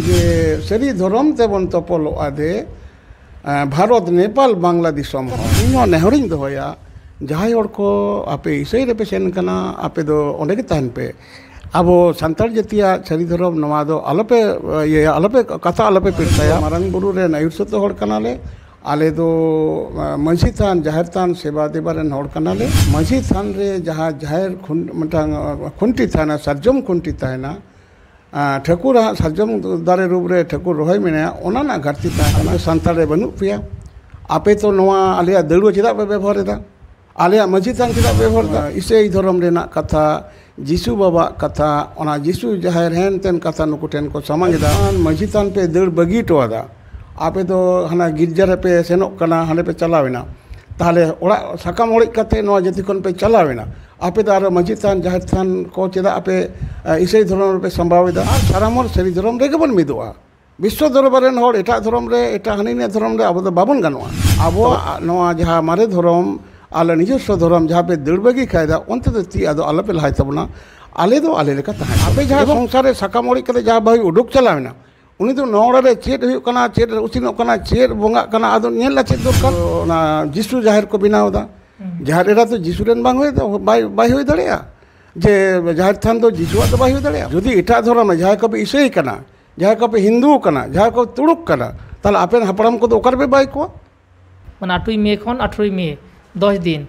যে সারি ধরম তেবন তপল আদে ভারত নেপাল বাংলা দিশম ইᱧ নেহরিং দোয়া जहां हर को आपे इसई रेपे सेन कना आपे दो ओंडे के ताहन पे आबो संताल जतिया सारी धरम नवा दो आलोपे ये आलोपे कथा आलोपे पिरताया मारंग बुरु रे नायुरसत हर कनाले आले दो मंझी थान जाहिर थान सेवा देबारेन हर कनाले मंझी थान रे जहां जाहिर खुंटी थाना सरजम खुंटी थाना ठाकुर सरजम दारे रूप रे ठाकुर रोहय मेना ओना ना घाटी थाना संताल रे बनु पिया आपे तो नवा आलिया दड़ुआ चेदा पे व्यवहार दा आलिया मंझी थान चेदा व्यवहार दा इसे धर्म रेना कथा जीसु बाबा कथा ओना जीसु जाहिर हेन तेन कथा नुकु टेन को समांगदा मंझी थान पे दड़ बगी टोदा आपे तो हना गिरजा रे पे सेनोक कना हाने पे चलावेना ताहले ओड़ा साकाम ओड़िक कते नवा जति कोन पे चलावेना आपे तो आरो मंझी थान जाहिर थान को चेदा आपे इसे धर्म पे संभावेदा सारामर सरी धर्म रे गबन मिदोआ विश्व दरबारेन हर एटा धर्म रे एटा हानिने धर्म रे आबो बाबन गानोआ आबो नवा जहा मारे धर्म आले निजस्व धर्म जहाँ पे दड़बगी खायदा उनते तो ती आदो आले पे लहाय तबना आले दो आले लेका तहाय आपे जहाँ संसार साकाम ओड़िक कते जहाँ भाई उडुक चलावेना उनी तो नौड़ा रे चेट हुयुक कना चेट उसिनोक कना चेट बोंगा कना आदो नेल चेट दरकार ना जीसु जाहिर को बनावदा जाहिर एरा तो जीसु रेन बांग होय बाय होय दाड़ेया जे जाहिर थान दो जीसुआ तो बाय होय दाड़ेया जदि एटा धर्म जहाँ को इसेई कना जहाँ को हिंदू कना जहाँ को तुड़ुक कना ताले आपेन हापड़ाम को ओकर पे बाय को माने 8 मे खन 18 मे 10 दिन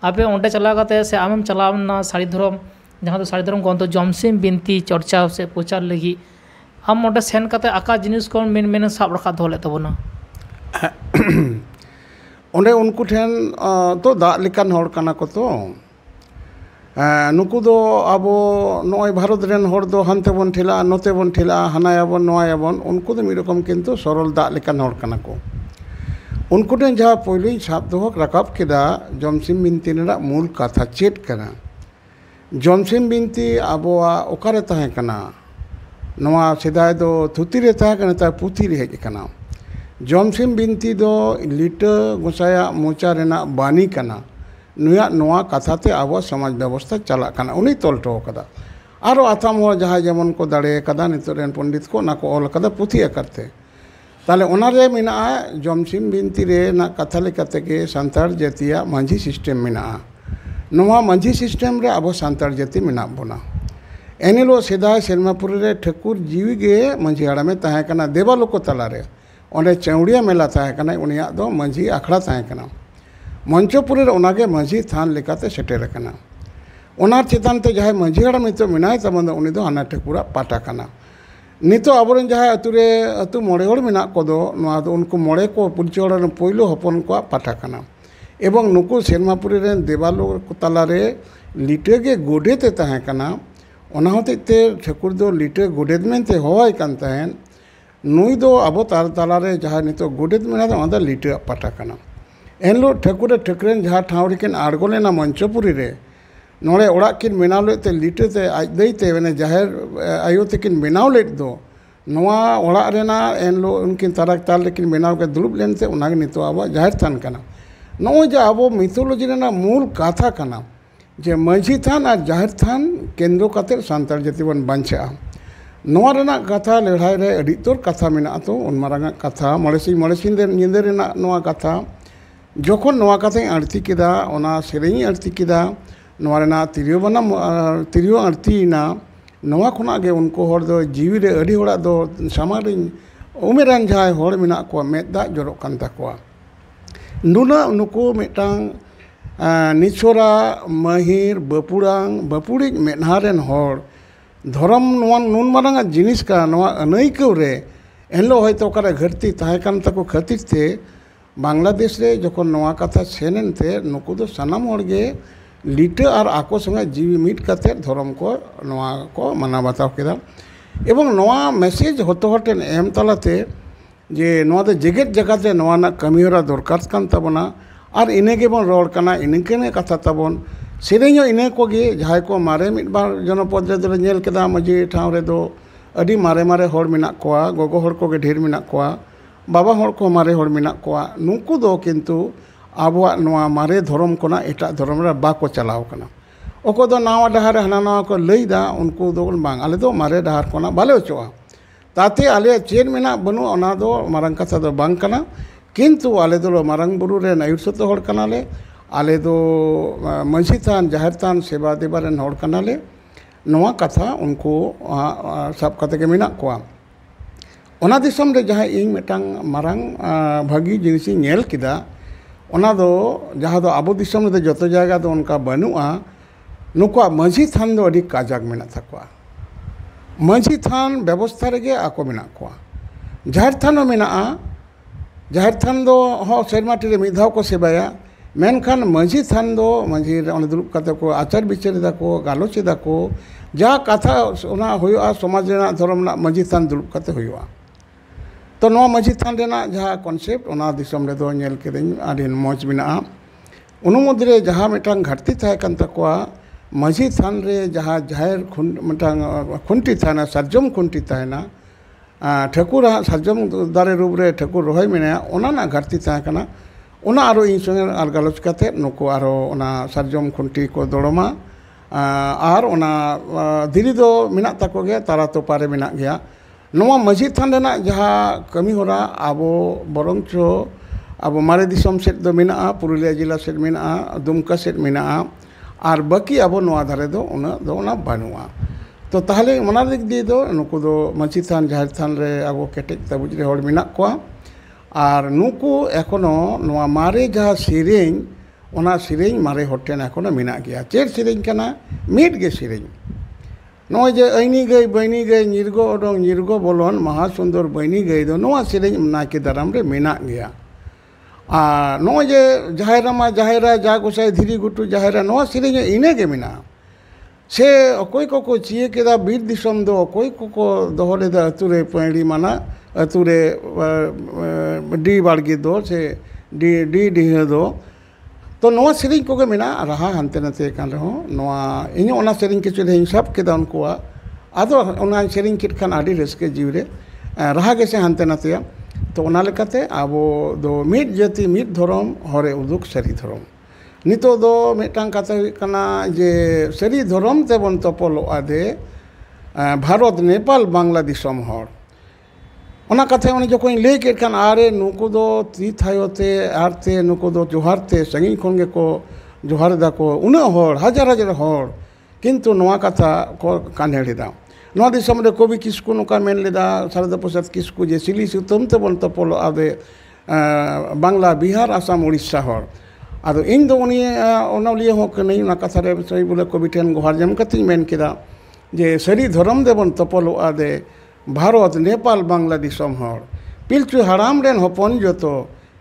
आपे ओंडे चला करते से आमेम चलावना साड़ी धर्म जहाँ तो साड़ी धर्म को तो जमसिम बिनती चर्चा से प्रचार लगी हम ओंडे सेन करते आका जिनिस को मेन साब रखा धोले तबना ओंडे उनको ठेन तो दा लिकान हर कना को तो नुकु दो आबो नय भारत रेन हर दो हानते बन ठेला नते बन ठेला हानायाबन नयाबन उनको तो मिरकम किन्तु सरल दा लिकान हर कना को उनको जहाँ पहले साब दो रकाब केदा जमसिम बिनती मूल कथा चेट कना जमसिम बिनती आबोआ ओकारे तहे कना नवा सेदाय दो थुती रे तहे कना ता पुथी रे हेज कना जमसिम बिनती दो लिटा गोसाया मोचा रेना बानी कना नुया नवा कथा ते आबो समाज व्यवस्था चला कना उनी तोलटो कदा आरो आथाम हो जहाँ जेमन को दाड़े कदा नितो रेन पंडित को ना को ऑल कदा पुथी करते ताले ओनारे मेना जमसिम बिनती रे ना कथा लेकाते के संतार जातिया मांझी सिस्टम मेना नवा मांझी सिस्टम रे आबो संतार जाति मेना बोना एनिलो सेदाय सेरमापुर रे ठाकुर जीवी गे मांझी हाड़ा में तहे कना देवालो को तलारे ओंडे चौड़िया मेला तहे कना उनिया दो मांझी आखड़ा तहे कना मंचोपुर रे ओनागे मांझी थान लेकाते सेटेर कना ओनार चेतान ते जहां मांझी हाड़ा में तो मेनाय तबन दो उनी दो हाना ठाकुरा पाटा कना नितो आबोरेन जहाँ अतुरे अतु मोड़े हड़ मेना कोदो नवा दो उनको मोड़े को पुलचोड़ पहिलो हपन को पाठा कना एवं नुकु सेरमापुरी रेन देवालो तलारे लिटे गे गोडेते तहे कना ओना होतेते ठाकुर दो लिटे गोडेत मेनते होवाय कान तहेन नुई दो आबो तार तलारे जहाँ नितो गोडेत मेना दो ओना लिटे पाठा कना एनलो ठाकुर ठाकुरेन जहाँ ठावरी केन आड़गोलेना मंचोपुरी रे नोड़े ओड़ा किन बनाव लेते लिटेते आज दैते मैंने जाहिर आयो तकिन बनाव लेट दो नवा ओड़ा रेना एनलो उनकिन तारक ताल लेकिन बनाव के दुलुब लेनते उनागे नितो आबो जाहिर थान कना नोय जे आबो मिथोलॉजी रेना मूल कथा कना जे मंझी थान और जाहिर थान केंद्र काते सान्तार जाति बन बांचा नवा रेना कथा लड़ाई रे अड़ी तोर कथा मेना तो उन मारांगा कथा मलेसिन दे निंदे रेना नवा कथा जखन नवा कथा आरती केदा ओना सेरेनी आरती केदा नवारेना तिरियो बना तिरियो आरतीना नवा खुना गे उनको हर दो जीवी रे अड़ी होड़ा दो सामारी उमेरान जहां हर मेना को मेदा जरो कान ताकोआ नुना नुको मेटांग निछोरा महिर बपुड़ी मेनहारेन हर धर्म नवा नुन मारांगा जिनिस का नवा अनैकौ रे एनलो हयतो ओकारे घाटती ताहे कान ताको खातिर ते बांग्लादेश रे जखन नवा कथा सेनेनते नुको दो सानाम हर गे लिटे और आको संगे जीवी मीट करते धर्म को नवा को माना बताव केदा एवं नवा मेसेज होतो हटेन एम तलाते जे नवा दो जेगेत जगत रे नवा ना कमीहरा दरकार कान ताबना और इने गे बन रोड कना इनकेने कथा ताबन सेरेño इने को गे जहाय को मारे मिट बार जनपद रे दो नेल केदा मजी ठाव रे दो अडी मारे मारे हर मेना कोआ गोगो हर को गे ढेर मेना कोआ बाबा हर को मारे हर मेना कोआ नुकु दो किंतु आबोआ नवा मारे धर्म कोना एटा धर्म रे बाको चलाव कना ओको दो नावा डहार हाना नावा को लैदा उनको दो बांग आले दो मारे डहार कोना बाले ओचोआ ताते आले चेन मेना बनु ओना दो मारंग कथा दो बांग कना किंतु आले दो मारंग बुरु रे आयुर सतो होड़ कनाले आले दो मंझी थान जाहिर थान सेवा देवा रेन होड़ कनाले नोआ कथा उनको सब कते के मेना कोआ ओना दिसम रे जहां इन मेटांग मारंग भागी जिनिसी नेल किदा ओना दो जहां दो आबो दिसम रे जतो जायगा दो उनका बनुआ नुकुआ मंझी थान दो अडी काजाक मेना थकवा मंझी थान व्यवस्था रेगे आको मेना कोआ जाहिर थान मेना जाहिर थान दो हो सेरमाटी रे मिद धाव को सेबाया मेनखान मंझी थान दो मंझी रे दुरुब कते को आचार विचार दाको गालोच दाको जा कथा ओना होयोआ समाज रेना धर्म ना मंझी थान दुरुब कते होयोआ तो नो मंझी थान रेना जहाँ कॉन्सेप्ट ओना दिसम रे दो नेल केदिन आडी मौज मेना उनु मुद्रे जहाँ मिटांग घाटती थाय कान तकोआ मंझी थान रे जहाँ जाहिर खुंटी थाना सरजम खुंटी थाना ठाकुर सरजम दारे रूप रे ठाकुर रोहय मेना ओना ना घाटती थाय काना ओना आरो इन संगे आर गालोच काते नुको आरो ओना सरजम खुंटी को दोड़मा आर ओना धीरी दो मेना ताको गया तारा तो पारे मेना गया नोआ मंझी थान रेना जहाँ कमी होरा आबो बरंचो आबो मारे दिसम सेट दो मेना पुरुलिया जिला सेट मेना दुमका सेट मेना आर बाकी आबो नोआ धारे दो ओना बानुआ तो ताहले मना दिक दिए दो नुको दो मंझी थान जाहिर थान रे आबो केटेक ताबुज रे होड़ मेना कोआ आर नुको एखोनो नोआ मारे जहाँ सेरेñ ओना सेरेñ मारे होटेन एखोनो मेना गया चेर सेरेñ कना मिट गे सेरेñ नोय जे ऐनी गई बैनी गई निर्गो ओडों निर्गो बोलन महासुंदर बैनी गई दो नोआ सेरेñ नाके दाराम रे मेना गया नोय जे जाहेरा जाहेरा जा गोसाई धीरी गुटू जाहेरा नोआ सेरेñ इने गे मेना से अकोय को चिए केदा बीर दिसम दो अकोय को दोहले दा अतुरे पैड़ी माना अतुरे डी बाड़गी दो से डी दो तो नोआ सेरेñ को गे मेना रहा हंते नते कान रहो नोआ इनि ओना सेरेñ के चले हिसाब केदा उनकोआ आदो ओना सेरेñ किट खान आडी रसके जीवरे रहा गे से हंते नते तो ओना लेकाते आबो दो मिट जाति मिट धरम हरे उदुक सरी धरम नितो दो मिटांग कथा कना जे सरी धरम ते बन तपलो आदे भारत नेपाल बांग्लादेशम हर ओना कथा उनी जखन लई केट खान आरे नुको दो ती थायोते आरते नुको दो जोहारते संगी खनगे को जोहार दाको उना हर हजार हजार हर किंतु नोआ कथा को कान्हेड़ेदा नोआ दिसम रे कवि किस्कु नुका मेन लेदा शारदा प्रसाद किस्कु जे सिली सुतम ते बन तपलो आदे बांग्ला बिहार आसाम उड़ीसा हर आदो इन दो उनी ओनलिया हो कनई ना कथा रे सही बोले कवि ठेन गोहार जम कति मेन केदा जे सरी धर्म देबन तपलो आदे भारत नेपाल बांग्लादेशम हर पिलचु हाराम रेन हपन जतो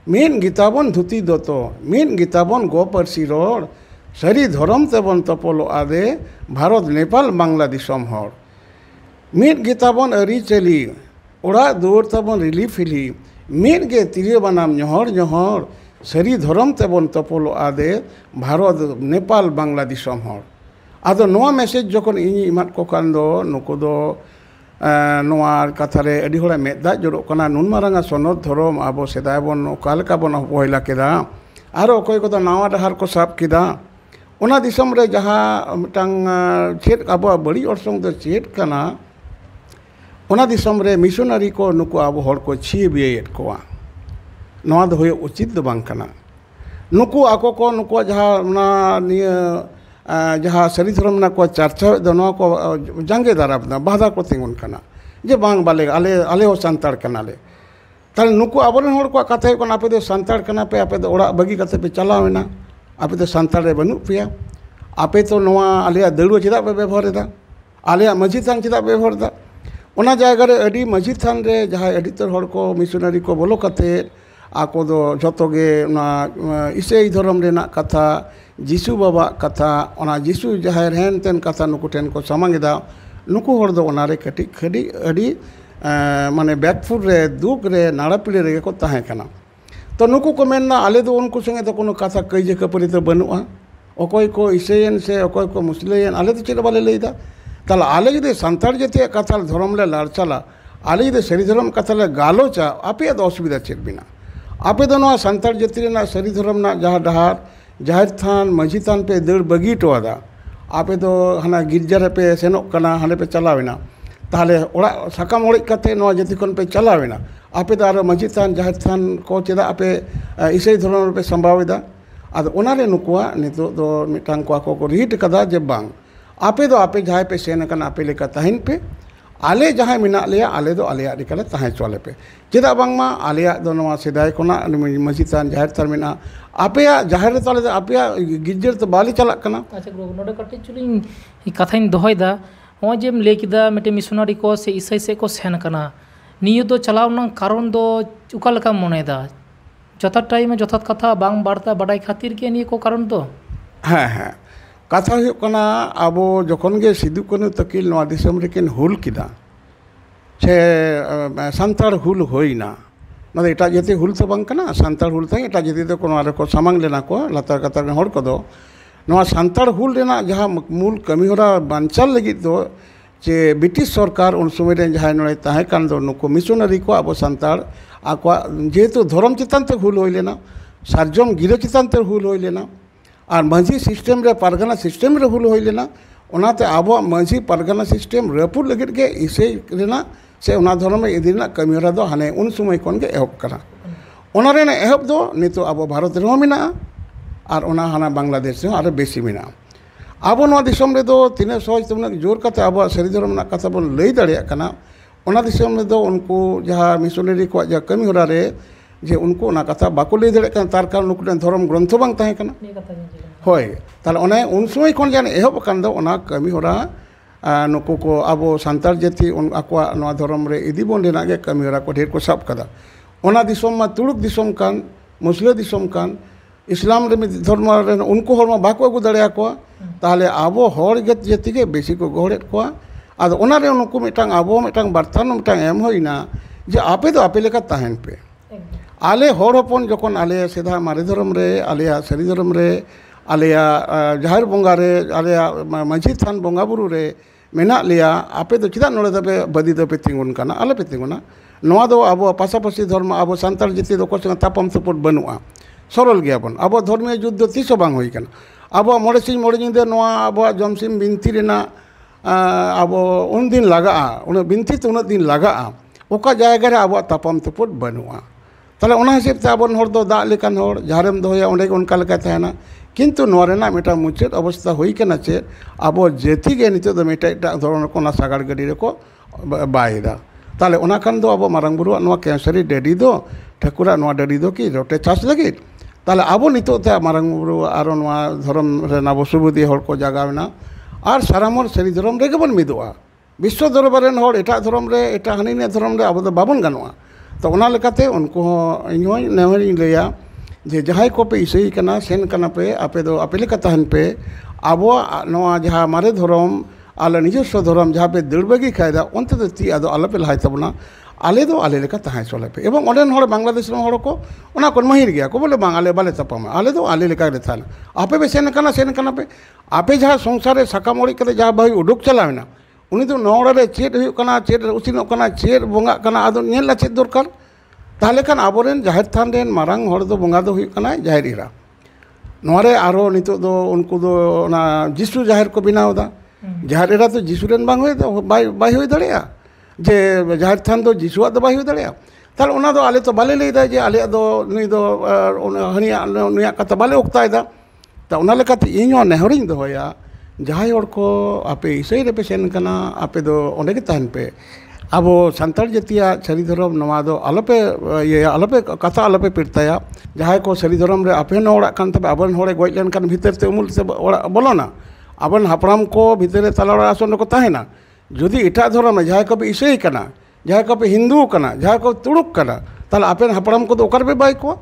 मेन गीताबन धुती दतो मेन गीताबन गो परसी रोड सरी धर्म तेबन तपलो आदे भारत नेपाल बांग्लादेशम हर मेन गीताबन अरी चली ओड़ा दुआर तबन रिली फिली मेन गे तिरियो बनाम जोहर जोहर सरी धर्म तेबन तपलो आदे भारत नेपाल बांग्लादेशम हर आदो नोआ मेसेज जखन इनी इमात को कान दो नुको दो नोआ कथा रे अडी होड़ा मेदा जोरो कना नुन मारांगा सनद धर्म आबो सेदाय बन ओकालका बन अवहेला केदा आरो अकोय को नावा डहार को साब केदा ओना दिसम रे जहां मिटांग चेत आबो बड़ी अरसंग दो चेत कना ओना दिसम रे मिशनरी को नुको आबो हर को छी बियेत कोआ नोआ दो होय उचित दो बांग कना नुको आको को नुको जहां ना निया जहाँ सरी धर्म ना को चर्चा दोनों को जंगे दाराब ना बाधा को तिंगुन कना जे बांग बाले आले आले हो संतार कना ले ताले नुको आबरन होड़ को कथा को आपे दो संतार कना पे आपे दो ओड़ा बगी कते पे चलावेना आपे दो संतार रे बनु पिया आपे तो नोआ आले दड़ुआ चिदा पे व्यवहार दा आले मस्जिद थान चिदा व्यवहार दा ओना जायगा रे अडी मस्जिद थान रे जहाँ एडिटर होड़ को मिशनरी को बोलो कते आको दो जतोगे ना इसे धर्म रेना कथा जीसु बाबा कथा ओना जीसु जाहिर हेन तेन कथा नुको टेन को समांगेदा नुको होड़ दो ओना रे कटी खडी अडी माने बैकफुट रे दुक रे नाड़ापिड़े रे को ताहे कना तो नुको को मेनना आले दो उनको संगे तो कोनो कथा कईजे कपरी तो बनुआ अकोय को इसेयन से अकोय को मुस्लिम आले तो चेद बाले लेदा ताला आले जदि संतार जते कथा धर्म ले लारचाला आले जदि सरी धर्म कथा ले गालोचा आपे दो असुविधा चेद बिना आपे दो नोआ संतार जति ना सरी धर्म ना जहाँ डहार जाहिर थान मझी थान पे दड़ बगी टोदा आपे दो हना गिरजा रे पे सेनोक कना हाने पे चलावेना ताहले ओड़ा साकाम ओड़िज कते नवा जाति खन पे चलावेना आपे दा आरो मांझी थान जाहिर थान को चेदा आपे इसाई धर्म पे संभावेदा आदो ओनारे नुकुआ नितो दो मिटांग को रिट कदा जे बांग आपे दो आपे जहां पे सेन कन आपे लेका तहिन पे आले जहां मिना लिया आले दो आले रिकले तहां चले पे चेदा बांगमा आले दो नवा सेदाय कोना मांझी थान जाहिर थान मिना आपे जाहिर ताले आपे गिज्जर तो बाली चलाक कना। अच्छा गुरु नोडे कटे चुलिंग कथाइन दोहयदा हो जेम लेकिदा मिटे मिशनरी को से ईसाई से को सेन कना नियो दो चलाव न कारण दो उका लका मनेदा जथा टाइम जथा कथा बांग बार्ता बडाई खातिर के नियो को कारण दो हाँ हाँ कथा हुई कना आबो जखन गे सिदु कानु तकिल नवा दिसम रेकिन हुल किदा से सांतार हुल होइना ना एटा जाति हुल तो बांग कना सांतार हुल ताई एटा जाति तो कोनो आरे को सामांग लेना को लातार कतार हर को दो नवा सांतार हुल रेना जहां मूल कमी होरा बांचल लगी दो जे ब्रिटिश सरकार उन समय रे जहां नोड़े ताहे कान दो नुको मिशनरी को आबो सांतार आको जेहेतु धर्म चितान ते हुल होई लेना सार्जम गिरो चितान ते हुल होई लेना और मांझी सिस्टम रे पारगाना सिस्टम रे हुल होई लेना ओनाते आबो मांझी पारगाना सिस्टम रेपुर लगित के इसे रेना से ओना धर्म इदी ना कमी होरा दो हाने उन समय कोन के एहब करा ओना रे एहब दो नितो आबो भारत रे मिना और ओना हाना बांग्लादेश रे आरो बेसी मिना आबो नवा दिसम रे दो तिने सहज तुमना जोर कते आबो सरी धर्म ना कथा बोन लई दाड़िया कना ओना दिसम रे दो उनको जहां मिशनरी को जा कमी होरा रे जे उनको ना कथा बाको लई दाड़े कन तार कारण नुकु धर्म ग्रंथ बांग ताहे कना होय ताले ओने उन समय कोन जाने एहब कन दो ओना कमी होरा नुकु को आबो सांतार जाति उन आकवा नवा धर्म रे इदी बोन रेना गे कमी होरा को ढेर को साब कदा ओना दिसम मा तुलुक दिसम कान मुस्लिम दिसम कान इस्लाम रे धर्म रे उनको हरमा बाको अगु दाड़े आकवा ताहले आबो हर जाति के बेसी को गहड़ेत कोआ आदो ओना रे उनको मिटांग आबो मिटांग बार्तान मिटांग एम होइना जे आपे दो आपे लेका ताहेन पे आले हर हपन जखन आले सीधा मारे धर्म रे आले सरी धर्म रे आले जाहिर बंगा रे आले मांझी थान बंगा बुरु रे मेना लिया आपे दो चिदा नोड़े दबे बदी दो पे तिंगुन कना आले पे तिंगुना नवा दो आबो पासापासी धर्म आबो सांतार जाति दो को तापम सपोर्ट बनुआ सरल गया बन अब धर्मीय युद्ध तीसो बांग होई कना अब मोड़े सिंह मोड़े निंदे नवा अब जमसिम बिनती रेना अब उन दिन लगा उन बिनती तो उन दिन लगा ओका जायगा रे अब तापम सपोर्ट बनुआ ताले ओना हिसाब ते अब हर दो दा लेकान हर जहारेम दोया ओंडे उनका लेका तहना किंतु नवा रेना मेटा मुचाद अवस्था होई कना चे अब जेति गे नितो दो मेटा एटा धरन कोना सागार गाड़ी रे को बायदा ताले ओना खान दो अब मारांग बुरु नवा केसरी डेडी दो ठाकुरा नवा डेडी दो की रोटे चास लगी ताले अब नितो ते मारांग बुरु आरो नवा धर्म रे ना बसुबुदी हर को जागावना और सारामर सरी धर्म रे गेबन मिदोआ विश्व दरबार रेन हर एटा धर्म रे एटा हानि धर्म रे अब दो बाबन गानोआ तो ओना लेकाते उनको इनो नेहरी लैया जे जहां को पे इसई कना सेन कना पे आपे दो आपे लेका तहन पे आबो नवा जहां मारे धर्म आले निजस्व धर्म जहां पे दड़बगी खायदा उनते दो ती आदो आले पे लहाय तबना आले दो आले लेका तहां चले पे एवं ओडेन हर बांग्लादेश रे हर को ओना कोन महिर गया को बोले बांग आले बाले तपमा आले दो आले लेका रे थाना आपे बे सेन कना पे आपे जहां संसार रे साकाम ओड़ी कते जहां भाई उडुक चलावेना उनी तो नोड़ा रे चेत हुई कना चेत उसिनो कना चेत बोंगा कना आदो नेला चेत दरकार ताहले खान आबोरेन जाहिर थान रेन मारांग हर दो बोंगा दो हुई कना जाहिर इरा नोरे आरो नितो दो उनको दो ना जिसु जाहिर को बनावदा जाहिर इरा तो जिसु रेन बांग होय दो बाई होय दड़िया जे जाहिर थान दो जिसुआ दो बाई होय दड़िया ताहले ओना दो आले तो बाले लैदा जे आले दो नुई दो हनिया नुया कथा बाले उक्तायदा ता ओना लेकाते इño नेहरिñ दोया जहां हर को आपे इसई रे पे सेन कना आपे दो ओंडे के तहन पे आबो सांतार जातिया सरी धर्म नवा दो आलोपे ये आलोपे कथा आलोपे पिरताया जहां को सरी धर्म रे आपे नोड़ा कान तबे आबन होड़े गoj लेन कान भीतर ते उमुल से बोलोना आबन हापराम को भीतर तालाड़ा आसन को ताहेना जदि एटा धर्म जहां को इसई कना जहां को हिंदू कना जहां को तुड़ुक कना ताले आपे हापराम को ओकर बे बाई को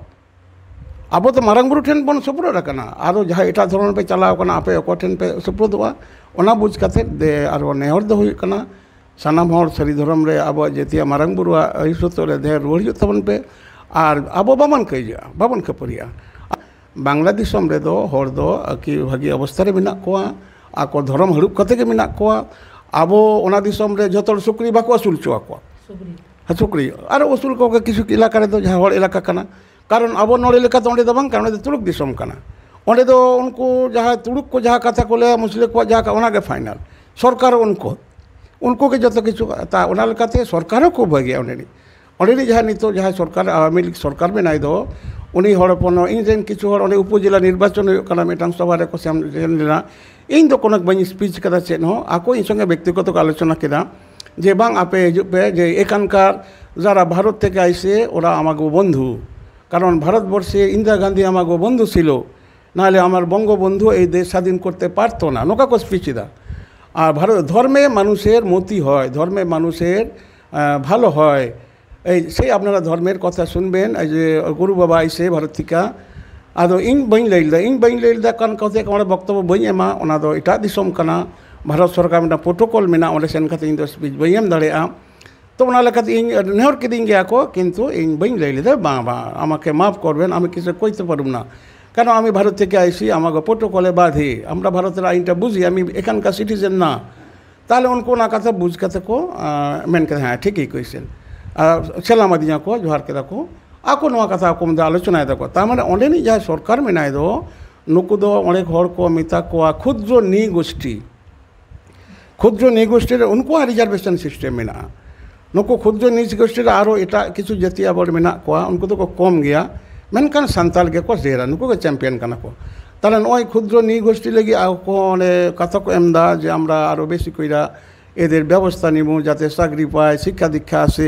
अब तो मारांग बुरु ठेन बन सपुरद कना आरो जहां एटा धर्म पे चलाव कना आपे ओको ठेन पे सपुरदवा ओना बुझ कते दे आरो नेहर दो हुई कना सानाम हर सरी धर्म रे अब जेतिया मारांग बुरुआ अहिसतो रे दे रुवार तबन पे और अब बाबन कइया बाबन खपरिया बांग्लादेशम रे दो हर दो कि भागी अवस्था रे मिना कोआ आको धर्म हड़ुप कते के मिना कोआ अब ओना दिसम रे जतोर सुक्री बाको असुल चोआ को सुक्री आरो असुल को किछु इलाका रे दो जहां हर इलाका कना कारण अब नोड़े लेका तो दो बांग कारण तुड़ुक दिसम कना ओंडे दो उनको जहां तुड़ुक को जहां कथा को ले मुस्लिम को जहां ओना के फाइनल सरकार उनको उनको के जतो किछु ता ओना लेकाते सरकारों को भागिया ओंडे जहाँ नितो जहाँ सरकार आवामी लीग सरकार में नाई दो उनी हड़ हपन इन रेन किछु हड़ ओंडे उपजिला निर्वाचन हुयुग काना मिदटां सभा रे को सेन लेना इन दो कोनो बनी स्पीच कदा चेद हो आको इन संगे व्यक्तिगत आलोचना केदा जे बांग आपे हिजुग पे जे एखानकार जारा भारत थेके आइसे ओरा आमागो बंधु कारण भारतवर्षे इंदिरा गांधी आमागो बंधु छिलो नाहले आमार बंगबंधु এই দেশ স্বাধীন করতে পারতো না নোকা को स्पीच दा আর ভারত ধর্মে মানুষের মতি হয় ধর্মে মানুষের ভালো হয় এই সেই আপনারা ধর্মের কথা শুনবেন এই যে গুরু বাবা আইসে ভারত থেকে আদো ইং বাই লইলদা কারণ কথা আমার বক্তব্য বই এমা ওনা দো এটা দিসম কানা ভারত সরকার একটা প্রোটোকল মেনা ওঁডে সেন কাতে ইং দো স্পিচ বই এম দাঁড়িয়ে তো ওনা লেখাতে ইং নেহর কিদিং গিয়া কো কিন্তু ইং বই লইলদা বা আমাকে মাফ করবেন আমি কিছু কইতে পারুম না কেন আমি ভারত থেকে আইসি আমাকে প্রোটোকলে বাঁধি আমরা ভারতের আইনটা বুঝি আমি এখানকার সিটিজেন না তাহলে উনকো না কথা বুঝ কাতে को মেন কে হ্যাঁ ঠিকই কইছেন सेलामा दिया को जोहार के को आको नवा कथा को मद आलोचना दको तामाने ओंडेनी जहाँ सरकार मेनाय दो नुकु दो अनेक हड़ को मेता को क्षुद्र निगोष्ठी उनको रिजार्वेशन सिस्टेम मेना नुकु क्षुद्र निगोष्ठी आरो एटा किछु जातिया बड़ मेना को उनको तो कम गया मेनकान सान्ताल के को जेरा नुकु के चैम्पियन काना को ताहले नय क्षुद्र निगोष्ठी लगी आको ओंडे कथा को एमदा जे आमरा आरो बेशी कइरा एদের ব্যবস্থা নিব যাতে চাকরি পায় শিক্ষা দীক্ষা আছে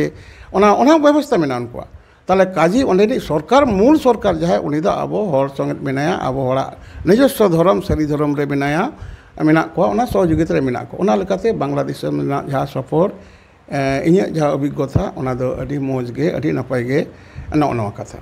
ওনা ব্যবস্থা মেনা উনকো তাহলে কাজী অনেক সরকার মূল সরকার যাহে উনি দো আবো হর সঙ্গে মেনায়া আবো হড়া নিজস্ব ধর্ম সারি ধর্ম রে মেনায়া মেনা को ওনা সহযোগিতা রে মেনা को ওনা লেকাতে বাংলাদেশ মেনা যাহা সফর ইᱧᱟᱹᱜ যাহা অভিজ্ঞতা ওনা দো আডি মজ গে আডি নাপাই গে নওয়া কথা